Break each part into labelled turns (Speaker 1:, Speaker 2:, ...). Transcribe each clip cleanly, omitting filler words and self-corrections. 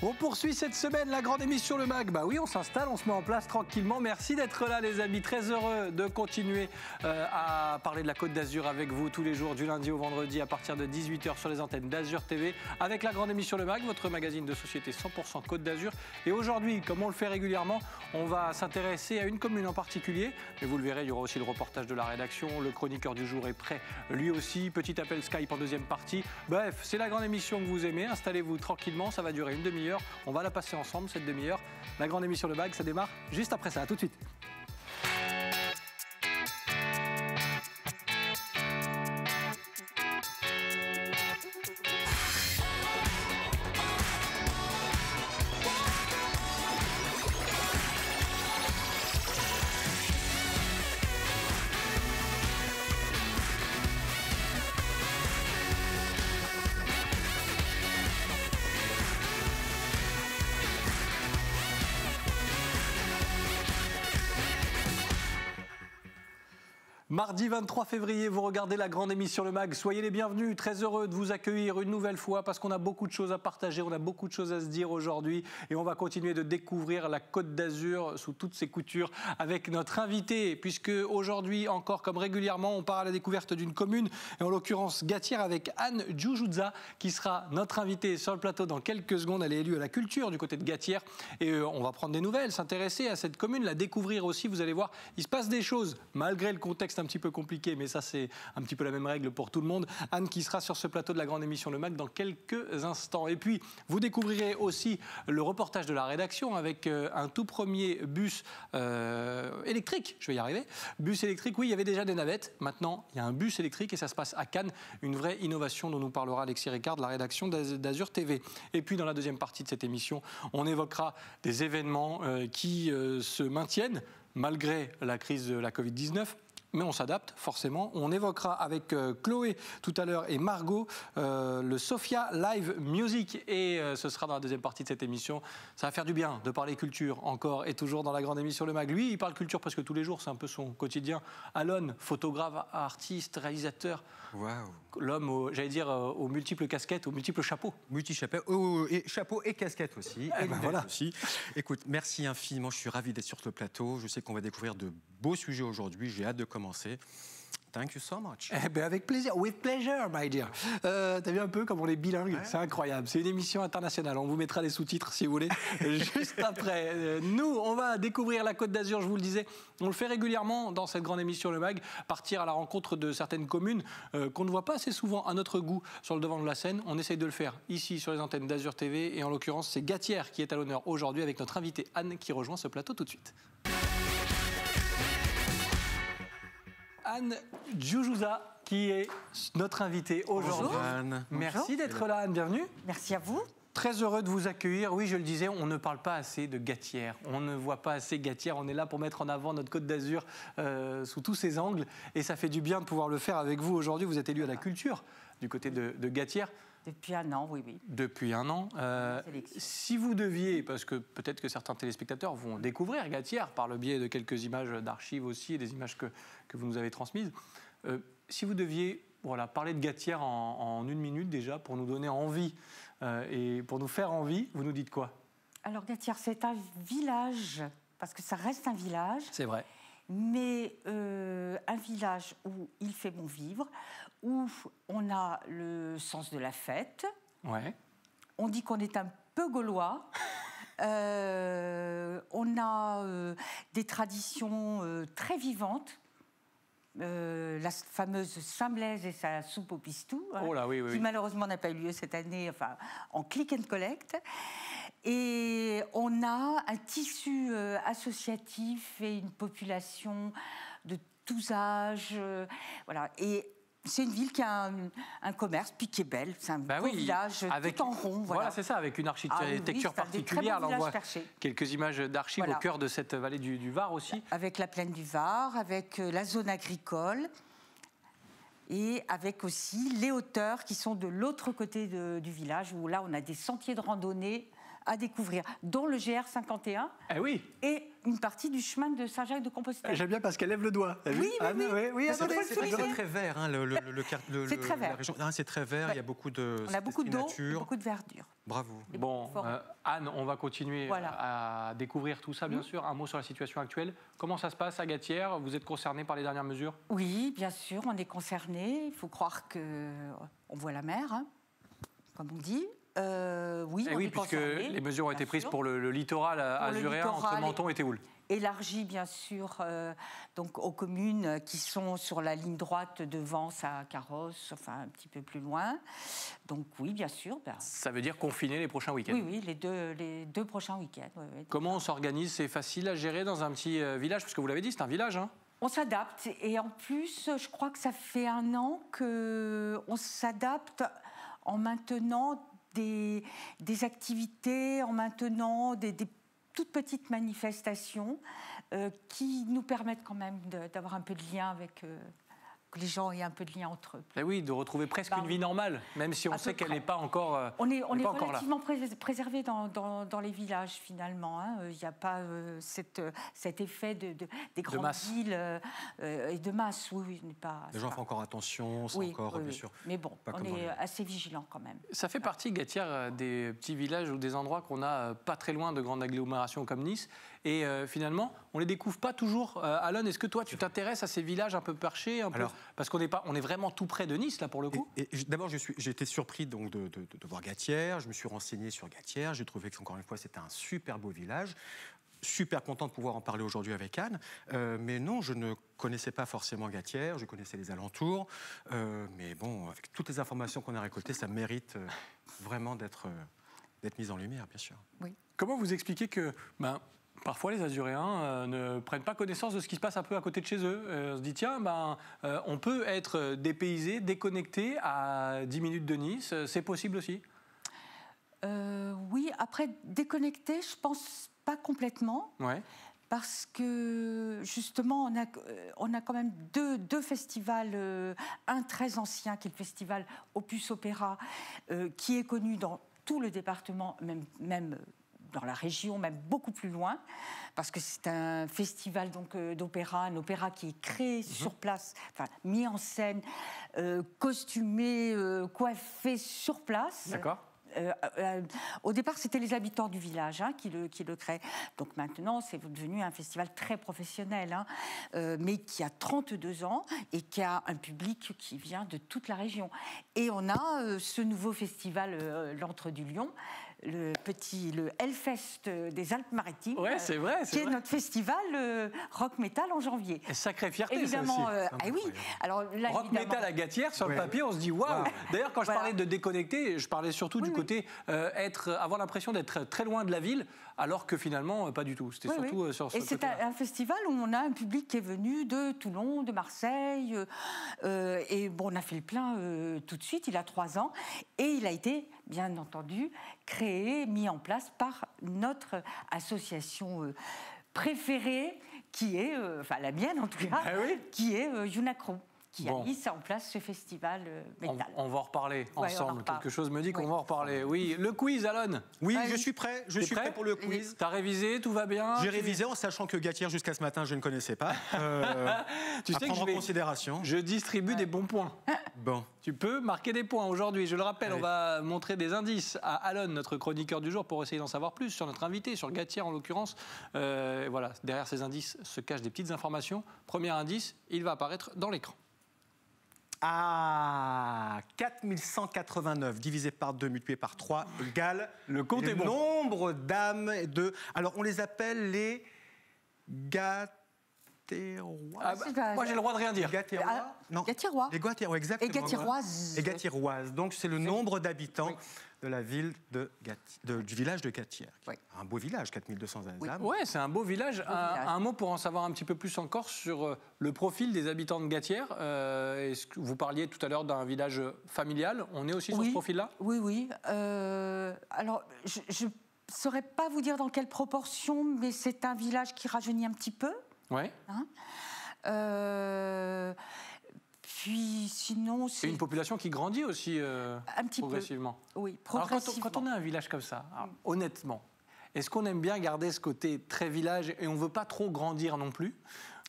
Speaker 1: On poursuit cette semaine la grande émission Le Mag. Bah oui, on s'installe, on se met en place tranquillement. Merci d'être là les amis, très heureux de continuer à parler de la Côte d'Azur avec vous tous les jours du lundi au vendredi à partir de 18 h sur les antennes d'Azur TV avec la grande émission Le Mag, votre magazine de société 100% Côte d'Azur. Et aujourd'hui, comme on le fait régulièrement, on va s'intéresser à une commune en particulier. Mais vous le verrez, il y aura aussi le reportage de la rédaction, le chroniqueur du jour est prêt lui aussi, petit appel Skype en deuxième partie. Bref, c'est la grande émission que vous aimez, installez-vous tranquillement, ça va durer une demi-heure. On va la passer ensemble, cette demi-heure. La grande émission Le Mag, ça démarre juste après ça. À tout de suite. Mardi 23 février, vous regardez la grande émission Le Mag. Soyez les bienvenus, très heureux de vous accueillir une nouvelle fois parce qu'on a beaucoup de choses à partager, on a beaucoup de choses à se dire aujourd'hui et on va continuer de découvrir la Côte d'Azur sous toutes ses coutures avec notre invité puisque aujourd'hui encore comme régulièrement on part à la découverte d'une commune et en l'occurrence Gatière avec Anne Djoujouza qui sera notre invitée sur le plateau dans quelques secondes. Elle est élue à la culture du côté de Gatière et on va prendre des nouvelles, s'intéresser à cette commune, la découvrir aussi. Vous allez voir, il se passe des choses malgré le contexte un petit peu compliqué, mais ça c'est un petit peu la même règle pour tout le monde. Anne qui sera sur ce plateau de la grande émission Le Mag dans quelques instants. Et puis vous découvrirez aussi le reportage de la rédaction avec un tout premier bus électrique, je vais y arriver. Bus électrique, oui, il y avait déjà des navettes, maintenant il y a un bus électrique et ça se passe à Cannes, une vraie innovation dont nous parlera Alexis Ricard de la rédaction d'Azur TV. Et puis dans la deuxième partie de cette émission, on évoquera des événements qui se maintiennent malgré la crise de la Covid-19. Mais on s'adapte forcément. On évoquera avec Chloé tout à l'heure et Margot le Sophia Live Music et ce sera dans la deuxième partie de cette émission. Ça va faire du bien de parler culture encore et toujours dans la grande émission Le Mag. Lui, il parle culture presque tous les jours, c'est un peu son quotidien. Alon, photographe, artiste, réalisateur.
Speaker 2: Waouh.
Speaker 1: L'homme, j'allais dire, aux multiples casquettes, aux multiples chapeaux.
Speaker 2: Multi-chapeaux, et chapeau et casquette aussi.
Speaker 1: Et ben voilà.
Speaker 2: Aussi. Écoute, merci infiniment, je suis ravi d'être sur le plateau. Je sais qu'on va découvrir de beaux sujets aujourd'hui, j'ai hâte de commencer. Thank you so much.
Speaker 1: Eh ben avec plaisir, with pleasure, my dear. T'as vu un peu comme on est bilingue, ouais. C'est incroyable. C'est une émission internationale. On vous mettra les sous-titres si vous voulez. Juste après, nous, on va découvrir la Côte d'Azur. Je vous le disais, on le fait régulièrement dans cette grande émission Le Mag, partir à la rencontre de certaines communes qu'on ne voit pas assez souvent à notre goût sur le devant de la scène. On essaye de le faire ici sur les antennes d'Azur TV et en l'occurrence, c'est Gatière qui est à l'honneur aujourd'hui avec notre invitée Anne qui rejoint ce plateau tout de suite. Anne Djoujouza qui est notre invitée aujourd'hui.
Speaker 2: Bonjour Anne.
Speaker 1: Merci d'être là Anne, bienvenue.
Speaker 3: Merci à vous.
Speaker 1: Très heureux de vous accueillir. Oui, je le disais, on ne parle pas assez de Gatière. On ne voit pas assez Gatière. On est là pour mettre en avant notre Côte d'Azur sous tous ses angles. Et ça fait du bien de pouvoir le faire avec vous aujourd'hui. Vous êtes élu à la culture du côté de Gatière.
Speaker 3: Depuis un an, oui.
Speaker 1: Depuis un an. Si vous deviez, parce que peut-être que certains téléspectateurs vont découvrir Gatière par le biais de quelques images d'archives aussi, et des images que vous nous avez transmises, si vous deviez parler de Gatière en une minute déjà, pour nous donner envie et pour nous faire envie, vous nous dites quoi?
Speaker 3: Alors Gatière, c'est un village, parce que ça reste un village.
Speaker 1: C'est vrai.
Speaker 3: Mais un village où il fait bon vivre, où on a le sens de la fête.
Speaker 1: Ouais.
Speaker 3: On dit qu'on est un peu gaulois. On a des traditions très vivantes. La fameuse Saint-Blaise et sa soupe au pistou,
Speaker 1: oh là, oui.
Speaker 3: qui malheureusement n'a pas eu lieu cette année, enfin, en click and collect. Et on a un tissu associatif et une population de tous âges. Voilà. Et c'est une ville qui a un commerce, puis qui est belle. C'est un beau village avec, tout en rond.
Speaker 1: Voilà, c'est ça, avec une architecture particulière. Là, on voit quelques images d'archives au cœur de cette vallée du Var aussi.
Speaker 3: Avec la plaine du Var, avec la zone agricole. Et avec aussi les hauteurs qui sont de l'autre côté du village, où là, on a des sentiers de randonnée à découvrir, dont le GR 51
Speaker 1: oui.
Speaker 3: et une partie du chemin de Saint-Jacques-de-Compostelle.
Speaker 1: J'aime bien parce qu'elle lève le doigt.
Speaker 3: Oui.
Speaker 2: C'est très vert, hein,
Speaker 3: c'est très vert.
Speaker 2: La région. C'est très vert, il y a beaucoup de
Speaker 3: On a beaucoup d'eau,
Speaker 2: nature.
Speaker 3: beaucoup de verdure.
Speaker 2: Bravo.
Speaker 1: Bon, Anne, on va continuer à découvrir tout ça, bien sûr. Un mot sur la situation actuelle. Comment ça se passe à Gatières? Vous êtes concernés par les dernières mesures?
Speaker 3: Oui, bien sûr, on est concernés. Il faut croire qu'on voit la mer, hein, comme on dit. Oui, on est
Speaker 1: puisque
Speaker 3: concernés,
Speaker 1: les mesures ont été prises pour le littoral azuréen, entre Menton et Théoul.
Speaker 3: Élargi, bien sûr, donc aux communes qui sont sur la ligne droite de Vence à Carrosse, enfin un petit peu plus loin. Donc oui, bien sûr.
Speaker 1: Ça veut dire confiner les prochains week-ends?
Speaker 3: Oui, les deux prochains week-ends. Oui.
Speaker 1: Comment on s'organise? C'est facile à gérer dans un petit village? Parce que vous l'avez dit, c'est un village, hein?
Speaker 3: On s'adapte. Et en plus, je crois que ça fait 1 an qu'on s'adapte en maintenant des activités, en maintenant des toutes petites manifestations qui nous permettent quand même d'avoir un peu de lien avec que les gens aient un peu de lien entre eux.
Speaker 1: Et oui, de retrouver presque une vie normale, même si on sait qu'elle n'est pas encore
Speaker 3: on est relativement préservé dans les villages, finalement. Il n'y a pas cet effet des grandes villes et de masse. Oui,
Speaker 2: les gens font encore attention, c'est encore, bien sûr.
Speaker 3: Mais bon, on est assez vigilants quand même.
Speaker 1: Ça fait partie, Gatières, des petits villages ou des endroits qu'on a pas très loin de grandes agglomérations comme Nice. Et finalement, on ne les découvre pas toujours. Alain, est-ce que toi, tu t'intéresses à ces villages un peu perchés parce qu'on est vraiment tout près de Nice, là, pour le coup.
Speaker 2: D'abord, j'ai été surpris donc, de voir Gatières. Je me suis renseigné sur Gatières. J'ai trouvé qu'encore une fois, c'était un super beau village. Super content de pouvoir en parler aujourd'hui avec Anne. Mais non, je ne connaissais pas forcément Gatières. Je connaissais les alentours. Mais bon, avec toutes les informations qu'on a récoltées, ça mérite vraiment d'être mis en lumière, bien sûr.
Speaker 3: Oui.
Speaker 1: Comment vous expliquez que... parfois, les Azuréens ne prennent pas connaissance de ce qui se passe un peu à côté de chez eux. On se dit, tiens, on peut être dépaysé, déconnecté à 10 minutes de Nice. C'est possible aussi?
Speaker 3: Oui, après, déconnecté, je pense pas complètement.
Speaker 1: Ouais.
Speaker 3: Parce que, justement, on a quand même deux festivals. Un très ancien, qui est le festival Opus Opéra, qui est connu dans tout le département, même dans la région, même beaucoup plus loin, parce que c'est un festival d'opéra, un opéra qui est créé sur place, enfin mis en scène, costumé, coiffé sur place.
Speaker 1: D'accord.
Speaker 3: Au départ, c'était les habitants du village qui le créaient. Donc maintenant, c'est devenu un festival très professionnel, mais qui a 32 ans et qui a un public qui vient de toute la région. Et on a ce nouveau festival, l'Antre du Lion, le Hellfest des Alpes-Maritimes,
Speaker 1: c'est vrai,
Speaker 3: qui est notre festival rock metal en janvier.
Speaker 1: Et sacrée fierté,
Speaker 3: évidemment,
Speaker 1: ça aussi.
Speaker 3: Oui. Alors, là,
Speaker 1: rock metal à Gatières, sur le papier, on se dit waouh. D'ailleurs, quand je parlais de déconnecter, je parlais surtout du côté avoir l'impression d'être très loin de la ville, alors que finalement, pas du tout. C'était surtout sur ce côté-là.
Speaker 3: Et c'est un festival où on a un public qui est venu de Toulon, de Marseille, et bon, on a fait le plein tout de suite, il a 3 ans, et il a été, bien entendu, créé, mis en place par notre association préférée, qui est, enfin la mienne en tout cas, qui est Unacro, qui a mis en place ce festival métal.
Speaker 1: On va en reparler ensemble. Quelque chose me dit qu'on va en reparler. Oui, le quiz, Alon.
Speaker 2: Oui, je suis prêt. Je suis prêt pour le quiz.
Speaker 1: T'as révisé, tout va bien?
Speaker 2: J'ai révisé en sachant que Gatières, jusqu'à ce matin, je ne connaissais pas.
Speaker 1: Tu sais que
Speaker 2: en considération.
Speaker 1: Je distribue des bons points.
Speaker 2: Bon.
Speaker 1: Tu peux marquer des points aujourd'hui. Je le rappelle, on va montrer des indices à Alon, notre chroniqueur du jour, pour essayer d'en savoir plus sur notre invité, sur Gatières en l'occurrence. Voilà, derrière ces indices se cachent des petites informations. Premier indice, il va apparaître dans l'écran.
Speaker 2: 4189 divisé par 2 multiplié par 3 égale
Speaker 1: le compte est bon.
Speaker 2: Nombre d'âmes de... Alors, on les appelle les Gatérois.
Speaker 1: Moi, j'ai le droit de rien dire.
Speaker 2: Gatérois. Non.
Speaker 3: Gatérois.
Speaker 2: Les Gatérois, exactement.
Speaker 3: Et Gatéroises.
Speaker 2: Et Gatéroises. Donc, c'est le nombre d'habitants de la ville du village de Gatières. Oui. Un beau village, 4200 âmes.
Speaker 1: Oui, c'est un beau village. Un mot pour en savoir un petit peu plus encore sur le profil des habitants de Gatières. Vous parliez tout à l'heure d'un village familial. On est aussi sur ce profil-là?
Speaker 3: Oui. Alors, je ne saurais pas vous dire dans quelle proportion, mais c'est un village qui rajeunit un petit peu.
Speaker 1: Oui.
Speaker 3: puis sinon,
Speaker 1: c'est une population qui grandit aussi
Speaker 3: un petit
Speaker 1: progressivement.
Speaker 3: Peu. Oui, progressivement.
Speaker 1: Alors quand on a un village comme ça, alors, honnêtement, est-ce qu'on aime bien garder ce côté très village et on ne veut pas trop grandir non plus?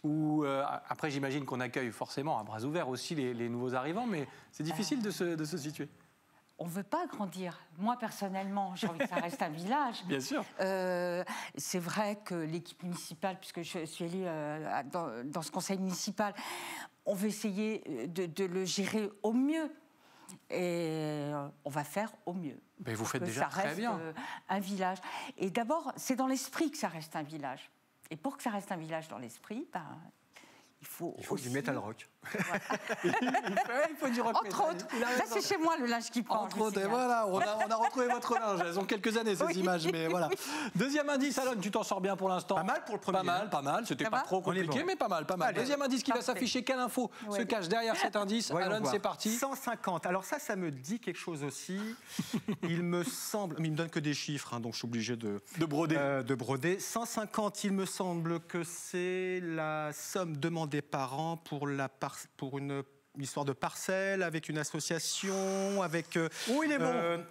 Speaker 1: Ou après, j'imagine qu'on accueille forcément à bras ouverts aussi les nouveaux arrivants, mais c'est difficile de se situer.
Speaker 3: On ne veut pas grandir. Moi, personnellement, j'ai envie que ça reste un village.
Speaker 1: Bien sûr.
Speaker 3: C'est vrai que l'équipe municipale, puisque je suis élue dans ce conseil municipal, on veut essayer de le gérer au mieux. Et on va faire au mieux.
Speaker 1: Mais vous faites déjà très bien.
Speaker 3: Ça reste un village. Et d'abord, c'est dans l'esprit que ça reste un village. Et pour que ça reste un village dans l'esprit, il faut aussi...
Speaker 2: du metal rock.
Speaker 3: Voilà.
Speaker 1: il faut du rock.
Speaker 3: Entre autres. Ça, c'est chez moi le linge qui prend.
Speaker 1: Entre autres, et voilà, on a retrouvé votre linge. Elles ont quelques années, ces images, mais voilà. Deuxième indice, Alon, tu t'en sors bien pour l'instant.
Speaker 2: Pas mal pour le premier.
Speaker 1: Pas mal. C'était pas trop compliqué, bon. Mais pas mal. Allez. Deuxième indice qui va s'afficher. Quelle info se cache derrière cet indice? Alon, c'est parti.
Speaker 2: 150. Alors ça me dit quelque chose aussi. Il me semble, mais il me donne que des chiffres, donc je suis obligé de broder. 150, il me semble que c'est la somme demandée par an pour une histoire de parcelle, avec une association, avec...
Speaker 1: il est bon.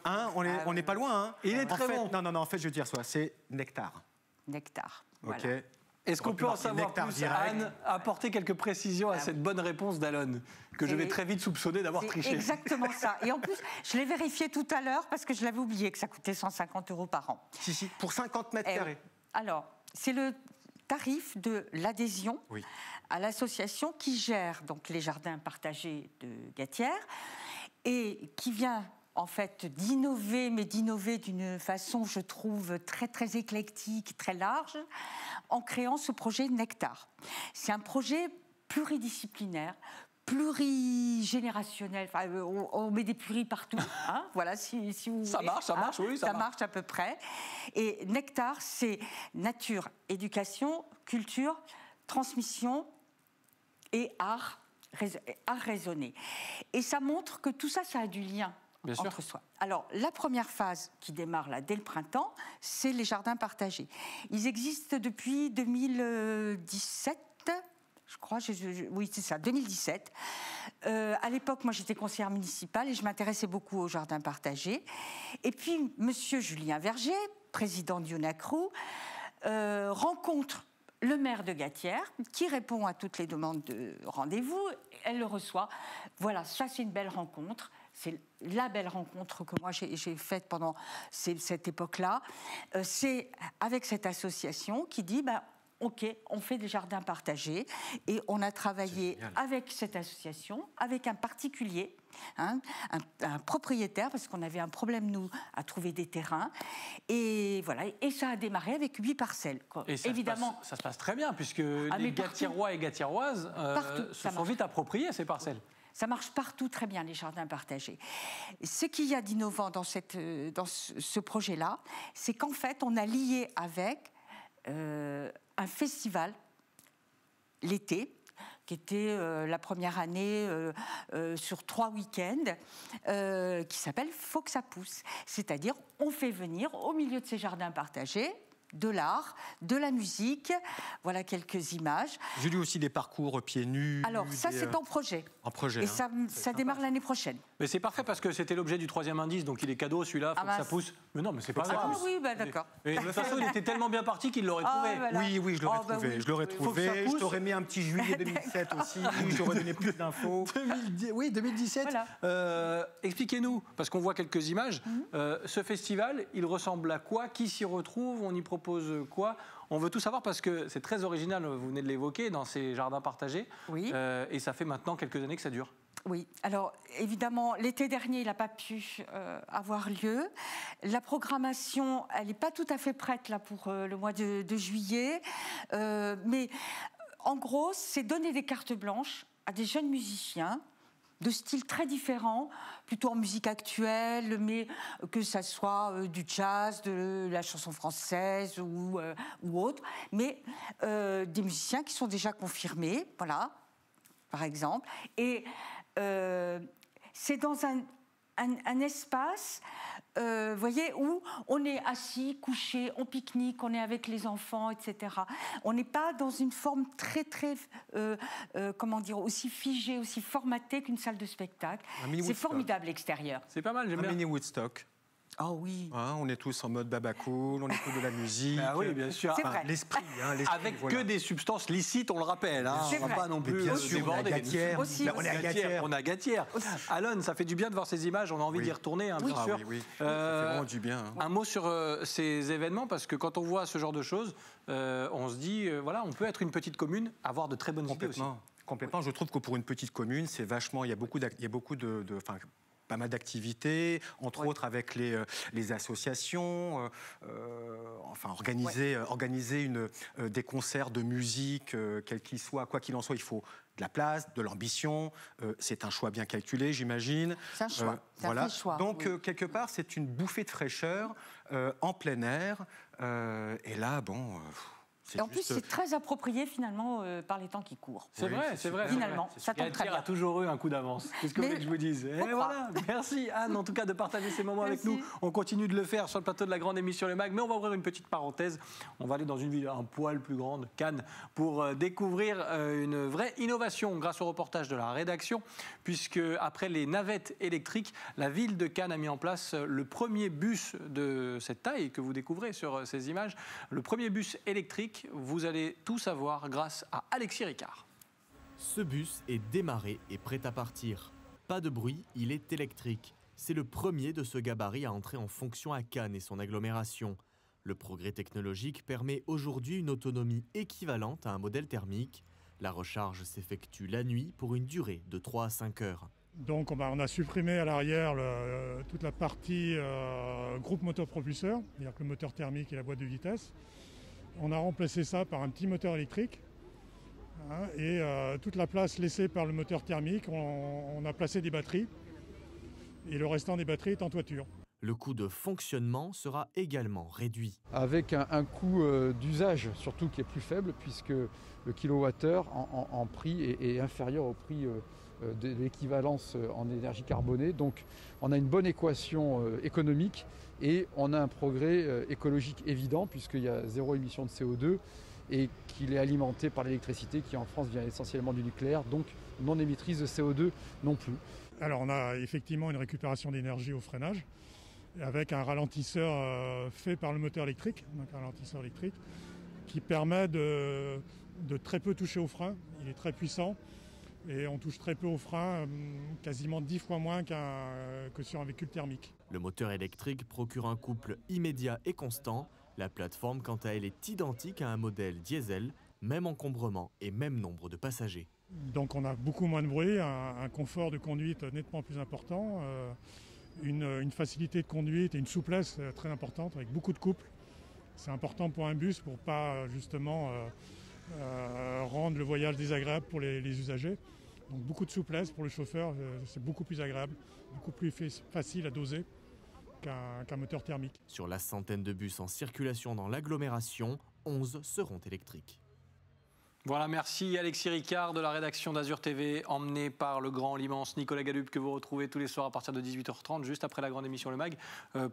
Speaker 2: On n'est pas loin. Hein.
Speaker 1: Il est très bon.
Speaker 2: Non, en fait, je veux dire, c'est Nectar.
Speaker 3: Nectar.
Speaker 2: Ok.
Speaker 3: Voilà.
Speaker 1: Est-ce qu'on peut en savoir plus, Anne, apporter quelques précisions à cette bonne réponse d'Alon, que je vais très vite soupçonner d'avoir triché?
Speaker 3: C'est exactement ça. Et en plus, je l'ai vérifié tout à l'heure parce que je l'avais oublié que ça coûtait 150 € par an.
Speaker 2: Si, pour 50 mètres carrés.
Speaker 3: Alors, c'est le tarif de l'adhésion à l'association qui gère donc les jardins partagés de Gatière et qui vient en fait d'innover, mais d'innover d'une façon, je trouve, très très éclectique, très large, en créant ce projet Nectar. C'est un projet pluridisciplinaire, plurigénérationnel. Enfin, on met des pluris partout. Hein, voilà, si vous
Speaker 1: ça
Speaker 3: voulez.
Speaker 1: Marche, oui, ça
Speaker 3: marche à peu près. Et Nectar, c'est nature, éducation, culture, transmission et art raisonné. Et ça montre que tout ça, ça a du lien.
Speaker 1: Bien
Speaker 3: entre
Speaker 1: sûr.
Speaker 3: soi. Alors, la première phase qui démarre là, dès le printemps, c'est les jardins partagés. Ils existent depuis 2017, je crois, oui, c'est ça, 2017. À l'époque, moi, j'étais conseillère municipale et je m'intéressais beaucoup aux jardins partagés. Et puis, monsieur Julien Verger, président d'UNACRU, rencontre le maire de Gatière, qui répond à toutes les demandes de rendez-vous. Elle le reçoit. Voilà, ça, c'est une belle rencontre. C'est la belle rencontre que moi j'ai faite pendant cette époque-là. C'est avec cette association qui dit OK, on fait des jardins partagés. Et on a travaillé avec cette association, avec un particulier, un propriétaire, parce qu'on avait un problème, nous, à trouver des terrains. Et voilà, et ça a démarré avec 8 parcelles.
Speaker 1: Et évidemment, ça se passe très bien, puisque les Gatiérois et Gatiéroises se sont vite appropriés ces parcelles.
Speaker 3: Ça marche partout très bien, les jardins partagés. Ce qu'il y a d'innovant dans ce projet-là, c'est qu'en fait, on a lié avec un festival l'été, qui était la première année sur 3 week-ends, qui s'appelle Faut que ça pousse. C'est-à-dire, on fait venir au milieu de ces jardins partagés de l'art, de la musique. Voilà quelques images.
Speaker 2: J'ai lu aussi des parcours pieds nus.
Speaker 3: Alors, ça, c'est en projet.
Speaker 2: En projet.
Speaker 3: Et ça démarre l'année prochaine.
Speaker 1: Mais c'est parfait parce que c'était l'objet du 3e indice, donc il est cadeau, celui-là, faut que ça pousse. Mais non, mais c'est pas grave.
Speaker 3: Ah oui, d'accord.
Speaker 1: Mais de toute façon, il était tellement bien parti qu'il l'aurait trouvé.
Speaker 3: Voilà.
Speaker 2: Oui, je l'aurais trouvé. Je l'aurais trouvé. Je t'aurais mis un petit juillet 2007 aussi. J'aurais donné plus d'infos.
Speaker 1: Oui, 2017. Voilà. Expliquez-nous, parce qu'on voit quelques images. Ce festival, il ressemble à quoi? Qui s'y retrouve? On y propose quoi? On veut tout savoir parce que c'est très original, vous venez de l'évoquer, dans ces jardins partagés.
Speaker 3: Oui.
Speaker 1: Et ça fait maintenant quelques années que ça dure.
Speaker 3: Oui, alors évidemment, l'été dernier, il n'a pas pu avoir lieu. La programmation, elle n'est pas tout à fait prête là, pour le mois de juillet. Mais en gros, c'est donner des cartes blanches à des jeunes musiciens de styles très différents, plutôt en musique actuelle, mais que ça soit du jazz, de la chanson française ou autre, mais des musiciens qui sont déjà confirmés, voilà, par exemple. Et c'est dans un espace, voyez, où on est assis, couché, on pique-nique, on est avec les enfants, etc. On n'est pas dans une forme très, comment dire, aussi figée, aussi formatée qu'une salle de spectacle. C'est formidable l'extérieur.
Speaker 1: C'est pas mal, j'aime bien.
Speaker 2: Un mini Woodstock.
Speaker 3: Oh oui.
Speaker 2: Hein, on est tous en mode baba cool, on écoute de la musique.
Speaker 1: Ah oui, bien sûr.
Speaker 3: C'est vrai.
Speaker 2: L'esprit.
Speaker 1: Avec que des substances licites, on le rappelle. Hein.
Speaker 3: C'est
Speaker 1: On va
Speaker 3: vrai.
Speaker 1: pas non plus
Speaker 2: bien sûr,
Speaker 1: déborder.
Speaker 2: on est à Gatière.
Speaker 3: Aussi.
Speaker 2: On est à Gatière.
Speaker 1: On a Gatière. Alon, ça fait du bien de voir ces images. On a envie d'y retourner, hein, bien sûr.
Speaker 2: Oui. Ça fait vraiment du bien. Hein.
Speaker 1: Un mot sur ces événements, parce que quand on voit ce genre de choses, on se dit, voilà, on peut être une petite commune, avoir de très bonnes idées aussi.
Speaker 2: Complètement. Je trouve que pour une petite commune, c'est vachement. Il y a beaucoup de pas mal d'activités, entre autres avec les associations, organiser des concerts de musique, quels qu'ils soient, quoi qu'il en soit, il faut de la place, de l'ambition, c'est un choix bien calculé, j'imagine.
Speaker 3: C'est un choix, c'est un vrai choix.
Speaker 2: Donc, quelque part, c'est une bouffée de fraîcheur en plein air, et là, bon...
Speaker 3: Et en plus, c'est très approprié finalement par les temps qui courent.
Speaker 1: C'est vrai, c'est vrai.
Speaker 3: Finalement, ça tombe très bien.
Speaker 1: Gatière a toujours eu un coup d'avance. Qu'est-ce que vous voulez que je vous dise? Et voilà. Merci Anne, en tout cas, de partager ces moments avec nous. On continue de le faire sur le plateau de la grande émission Le Mag, mais on va ouvrir une petite parenthèse. On va aller dans une ville un poil plus grande, Cannes, pour découvrir une vraie innovation grâce au reportage de la rédaction, puisque après les navettes électriques, la ville de Cannes a mis en place le premier bus de cette taille que vous découvrez sur ces images, le premier bus électrique. Vous allez tout savoir grâce à Alexis Ricard.
Speaker 4: Ce bus est démarré et prêt à partir. Pas de bruit, il est électrique. C'est le premier de ce gabarit à entrer en fonction à Cannes et son agglomération. Le progrès technologique permet aujourd'hui une autonomie équivalente à un modèle thermique. La recharge s'effectue la nuit pour une durée de 3 à 5 heures.
Speaker 5: Donc on a supprimé à l'arrière toute la partie groupe motopropulseur, c'est-à-dire que le moteur thermique et la boîte de vitesse. On a remplacé ça par un petit moteur électrique, hein, et toute la place laissée par le moteur thermique, on a placé des batteries et le restant des batteries est en toiture.
Speaker 4: Le coût de fonctionnement sera également réduit.
Speaker 6: Avec un coût d'usage surtout qui est plus faible puisque le kilowattheure en prix est inférieur au prix de l'équivalence en énergie carbonée. Donc on a une bonne équation économique et on a un progrès écologique évident puisqu'il y a zéro émission de CO2 et qu'il est alimenté par l'électricité qui en France vient essentiellement du nucléaire, donc non émettrice de CO2 non plus.
Speaker 5: Alors on a effectivement une récupération d'énergie au freinage avec un ralentisseur fait par le moteur électrique, donc un ralentisseur électrique qui permet de très peu toucher au frein. Il est très puissant et on touche très peu au frein, quasiment 10 fois moins que sur un véhicule thermique.
Speaker 4: Le moteur électrique procure un couple immédiat et constant. La plateforme, quant à elle, est identique à un modèle diesel, même encombrement et même nombre de passagers.
Speaker 5: Donc on a beaucoup moins de bruit, un confort de conduite nettement plus important, une facilité de conduite et une souplesse très importante avec beaucoup de couples. C'est important pour un bus pour ne pas justement rendre le voyage désagréable pour les usagers. Donc beaucoup de souplesse pour le chauffeur, c'est beaucoup plus agréable, beaucoup plus facile à doser qu'un moteur thermique.
Speaker 4: Sur la centaine de bus en circulation dans l'agglomération, 11 seront électriques.
Speaker 1: Voilà, merci Alexis Ricard de la rédaction d'Azur TV, emmené par le grand, l'immense Nicolas Galup que vous retrouvez tous les soirs à partir de 18h30, juste après la grande émission Le Mag,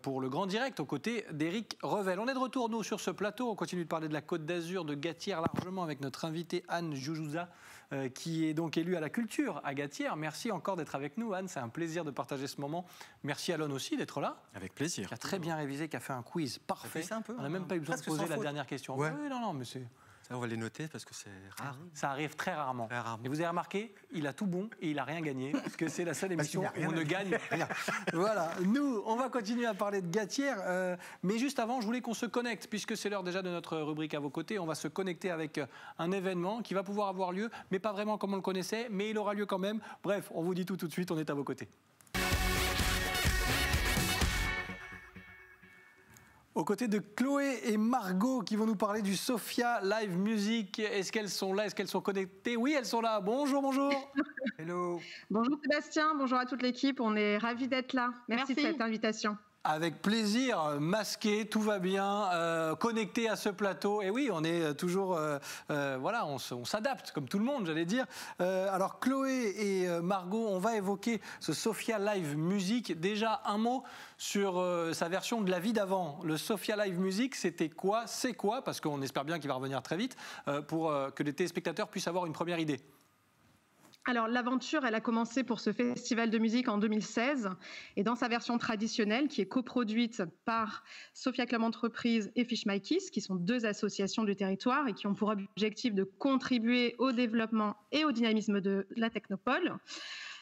Speaker 1: pour le grand direct aux côtés d'Éric Revel. On est de retour, nous, sur ce plateau. On continue de parler de la Côte d'Azur, de Gatière largement, avec notre invitée Anne Joujouza, qui est donc élue à la culture à Gatière. Merci encore d'être avec nous, Anne. C'est un plaisir de partager ce moment. Merci Alon aussi d'être là.
Speaker 2: Avec plaisir.
Speaker 1: Qui a très bien révisé, qui a fait un quiz parfait. On n'a même pas eu besoin de poser la dernière question.
Speaker 2: Ouais.
Speaker 1: Oui, non, mais c'est...
Speaker 2: Ça, on va les noter parce que c'est rare.
Speaker 1: Ça arrive très rarement. Et vous avez remarqué, il a tout bon et il n'a rien gagné, parce que c'est la seule émission où on ne gagne rien. Voilà, nous, on va continuer à parler de Gatière, mais juste avant, je voulais qu'on se connecte, puisque c'est l'heure déjà de notre rubrique à vos côtés. On va se connecter avec un événement qui va pouvoir avoir lieu, mais pas vraiment comme on le connaissait, mais il aura lieu quand même. Bref, on vous dit tout de suite, on est à vos côtés. Aux côtés de Chloé et Margot qui vont nous parler du Sophia Live Music. Est-ce qu'elles sont là? Est-ce qu'elles sont connectées? Oui, elles sont là. Bonjour, bonjour.
Speaker 7: Hello. Bonjour Sébastien, bonjour à toute l'équipe. On est ravis d'être là. Merci de cette invitation.
Speaker 1: Avec plaisir, masqué, tout va bien, connecté à ce plateau. Et oui, on est toujours, voilà, on s'adapte, comme tout le monde, j'allais dire. Alors, Chloé et Margot, on va évoquer ce Sophia Live Music. Déjà, un mot sur sa version de la vie d'avant. Le Sophia Live Music, c'était quoi? C'est quoi? Parce qu'on espère bien qu'il va revenir très vite, pour que les téléspectateurs puissent avoir une première idée.
Speaker 7: Alors l'aventure, elle a commencé pour ce festival de musique en 2016 et dans sa version traditionnelle qui est coproduite par Sophia Club Entreprise et Fish My Kiss, qui sont deux associations du territoire et qui ont pour objectif de contribuer au développement et au dynamisme de la technopole.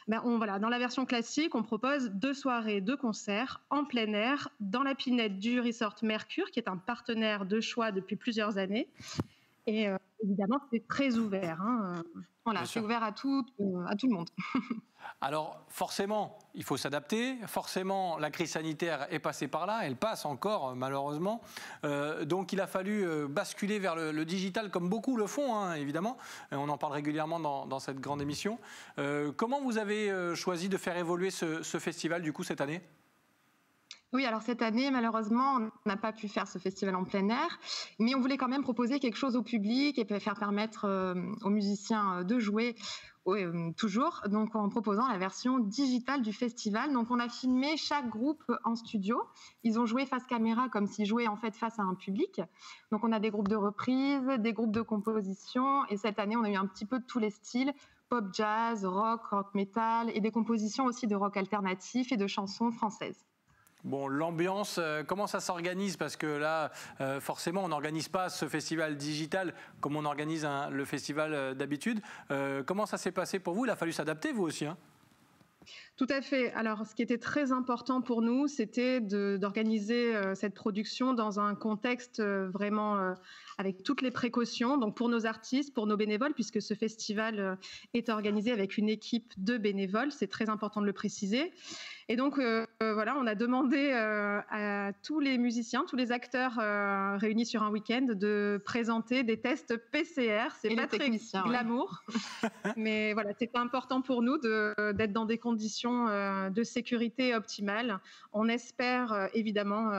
Speaker 7: Voilà, dans la version classique, on propose 2 soirées, 2 concerts en plein air dans la pinette du Resort Mercure, qui est un partenaire de choix depuis plusieurs années. Et évidemment, c'est très ouvert. Hein. Voilà, c'est ouvert à tout le monde.
Speaker 1: Alors, forcément, il faut s'adapter. Forcément, la crise sanitaire est passée par là. Elle passe encore, malheureusement. Donc, il a fallu basculer vers le digital, comme beaucoup le font, hein, évidemment. On en parle régulièrement dans cette grande émission. Comment vous avez choisi de faire évoluer ce festival, du coup, cette année ?
Speaker 7: Oui, alors cette année, malheureusement, on n'a pas pu faire ce festival en plein air, mais on voulait quand même proposer quelque chose au public et faire permettre aux musiciens de jouer toujours, donc en proposant la version digitale du festival. Donc on a filmé chaque groupe en studio. Ils ont joué face caméra comme s'ils jouaient en fait face à un public. Donc on a des groupes de reprise, des groupes de composition, et cette année, on a eu un petit peu de tous les styles. Pop jazz, rock metal, et des compositions aussi de rock alternatif et de chansons françaises.
Speaker 1: Bon, l'ambiance, comment ça s'organise? Parce que là, forcément, on n'organise pas ce festival digital comme on organise le festival d'habitude. Comment ça s'est passé pour vous? Il a fallu s'adapter, vous aussi, hein?
Speaker 7: Tout à fait. Alors, ce qui était très important pour nous, c'était d'organiser cette production dans un contexte vraiment avec toutes les précautions. Donc, pour nos artistes, pour nos bénévoles, puisque ce festival est organisé avec une équipe de bénévoles, c'est très important de le préciser. Et donc, voilà, on a demandé à tous les musiciens, tous les acteurs réunis sur un week-end de présenter des tests PCR. C'est pas très glamour, mais voilà, c'était important pour nous d'être dans des conditions de sécurité optimale. On espère évidemment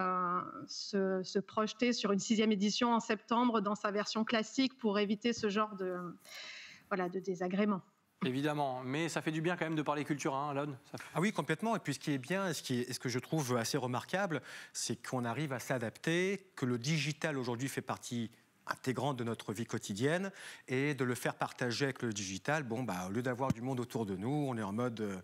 Speaker 7: se projeter sur une 6e édition en septembre dans sa version classique pour éviter ce genre de désagréments.
Speaker 1: Évidemment, mais ça fait du bien quand même de parler culture, hein, Alon.
Speaker 2: Ah oui, complètement. Et puis ce qui est bien, ce que je trouve assez remarquable, c'est qu'on arrive à s'adapter, que le digital aujourd'hui fait partie intégrante de notre vie quotidienne, et de le faire partager avec le digital. Bon, au lieu d'avoir du monde autour de nous, on est en mode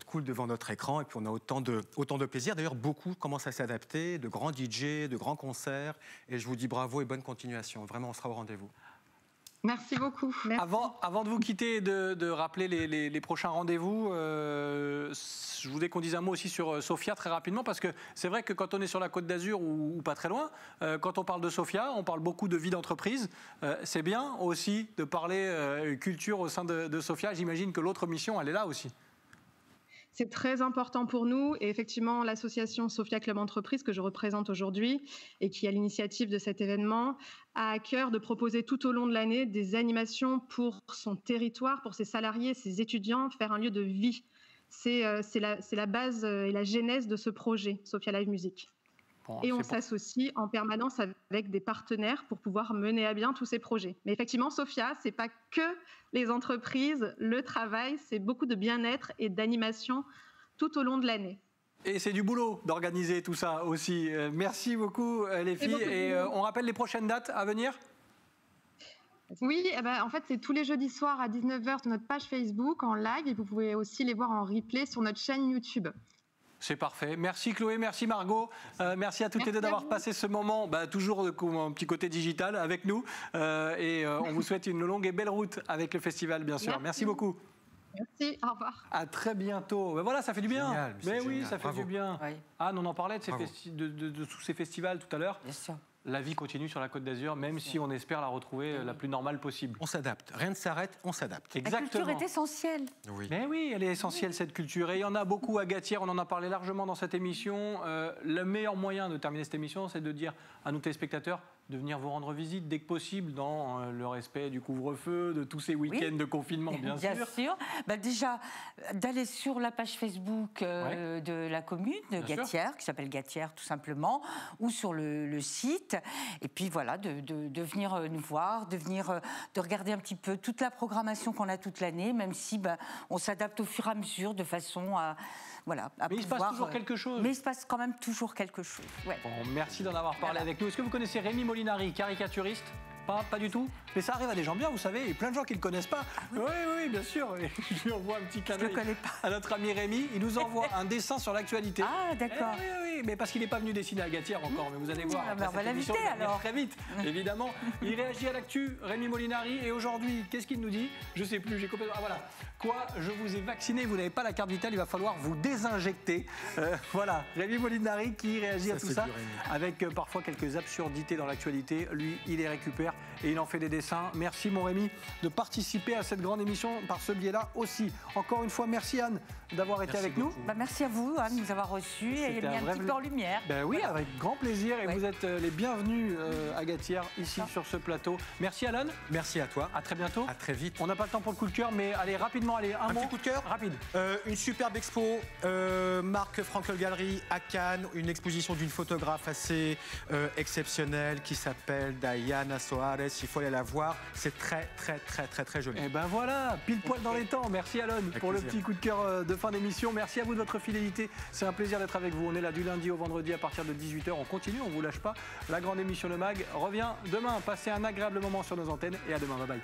Speaker 2: cool devant notre écran, et puis on a autant de plaisir. D'ailleurs, beaucoup commencent à s'adapter, de grands DJ, de grands concerts, et je vous dis bravo et bonne continuation. Vraiment, on sera au rendez-vous.
Speaker 7: Merci beaucoup. Merci.
Speaker 1: Avant de vous quitter et de rappeler les prochains rendez-vous, je voudrais qu'on dise un mot aussi sur Sophia très rapidement, parce que c'est vrai que quand on est sur la Côte d'Azur ou pas très loin, quand on parle de Sophia, on parle beaucoup de vie d'entreprise. C'est bien aussi de parler culture au sein de Sophia. J'imagine que l'autre mission, elle est là aussi.
Speaker 7: C'est très important pour nous, et effectivement l'association Sophia Club Entreprise que je représente aujourd'hui et qui est à l'initiative de cet événement a à cœur de proposer tout au long de l'année des animations pour son territoire, pour ses salariés, ses étudiants, faire un lieu de vie. C'est la base et la genèse de ce projet Sophia Live Music. Bon, et on s'associe en permanence avec des partenaires pour pouvoir mener à bien tous ces projets. Mais effectivement, Sophia, c'est pas que les entreprises, le travail, c'est beaucoup de bien-être et d'animation tout au long de l'année.
Speaker 1: Et c'est du boulot d'organiser tout ça aussi. Merci beaucoup les filles. Et on rappelle les prochaines dates à venir ?
Speaker 7: Oui, en fait, c'est tous les jeudis soirs à 19h sur notre page Facebook en live, et vous pouvez aussi les voir en replay sur notre chaîne YouTube.
Speaker 1: C'est parfait. Merci Chloé, merci Margot. Merci à toutes les deux d'avoir passé ce moment, toujours un petit côté digital avec nous. Et on vous souhaite une longue et belle route avec le festival, bien sûr. Merci beaucoup.
Speaker 7: Merci, au revoir.
Speaker 1: À très bientôt. Voilà, ça fait du bien.
Speaker 2: Génial,
Speaker 1: mais oui,
Speaker 2: génial.
Speaker 1: ça fait du bien. Oui. Anne, on en parlait de tous ces festivals tout à l'heure.
Speaker 3: Bien sûr.
Speaker 1: la vie continue sur la Côte d'Azur, même si on espère la retrouver la plus normale possible.
Speaker 2: On s'adapte. Rien ne s'arrête, on s'adapte.
Speaker 3: La culture est essentielle.
Speaker 2: Oui.
Speaker 1: Mais oui, elle est essentielle, cette culture. Et il y en a beaucoup à Gatière, on en a parlé largement dans cette émission. Le meilleur moyen de terminer cette émission, c'est de dire à nos téléspectateurs de venir vous rendre visite dès que possible, dans le respect du couvre-feu, de tous ces week-ends de confinement, bien sûr.
Speaker 3: Bien sûr. Bah déjà, d'aller sur la page Facebook de la commune de Gatière, qui s'appelle Gatière tout simplement, ou sur le site. Et puis voilà, de venir nous voir, de regarder un petit peu toute la programmation qu'on a toute l'année, même si on s'adapte au fur et à mesure de façon à... Voilà,
Speaker 1: mais il se passe toujours quelque chose.
Speaker 3: Mais il se passe quand même toujours quelque chose. Ouais.
Speaker 1: Bon, merci d'en avoir parlé avec nous. Est-ce que vous connaissez Rémi Molinari, caricaturiste ? Pas du tout. Mais ça arrive à des gens bien, vous savez, il y a plein de gens qui ne le connaissent pas. Oui, bien sûr. Et je lui envoie un petit clin d'œil à notre ami Rémi. Il nous envoie un dessin sur l'actualité.
Speaker 3: Ah, d'accord.
Speaker 1: Oui, mais parce qu'il n'est pas venu dessiner à Gatière encore. Mais vous allez voir.
Speaker 3: On va l'inviter alors.
Speaker 1: Très vite, évidemment. Il réagit à l'actu, Rémi Molinari. Et aujourd'hui, qu'est-ce qu'il nous dit ? Je ne sais plus, j'ai complètement... Ah voilà. Quoi ? Je vous ai vacciné, vous n'avez pas la carte vitale, il va falloir vous désinjecter. Voilà, Rémi Molinari qui réagit à tout ça, avec parfois quelques absurdités dans l'actualité. Lui, il les récupère et il en fait des dessins. Merci mon Rémi de participer à cette grande émission par ce biais-là aussi. Encore une fois, merci Anne d'avoir été avec nous.
Speaker 3: Merci à vous Anne de nous avoir reçus et mis un petit peu en lumière.
Speaker 1: Oui, avec grand plaisir et vous êtes les bienvenus à Gatière, ici sur ce plateau. Merci Alan.
Speaker 2: Merci à toi.
Speaker 1: À très bientôt.
Speaker 2: À très vite.
Speaker 1: On n'a pas le temps pour le coup de cœur, mais allez rapidement, un
Speaker 2: petit coup de cœur
Speaker 1: rapide.
Speaker 2: Une superbe expo, marque Frankel Gallery à Cannes, une exposition d'une photographe assez exceptionnelle qui s'appelle Diana Soares. Il faut aller la voir, c'est très joli.
Speaker 1: Et ben voilà, pile poil dans les temps. Merci Alon pour le petit coup de cœur de fin d'émission. Merci à vous de votre fidélité. C'est un plaisir d'être avec vous. On est là du lundi au vendredi à partir de 18h. On continue, on ne vous lâche pas. La grande émission Le Mag revient demain. Passez un agréable moment sur nos antennes et à demain. Bye bye.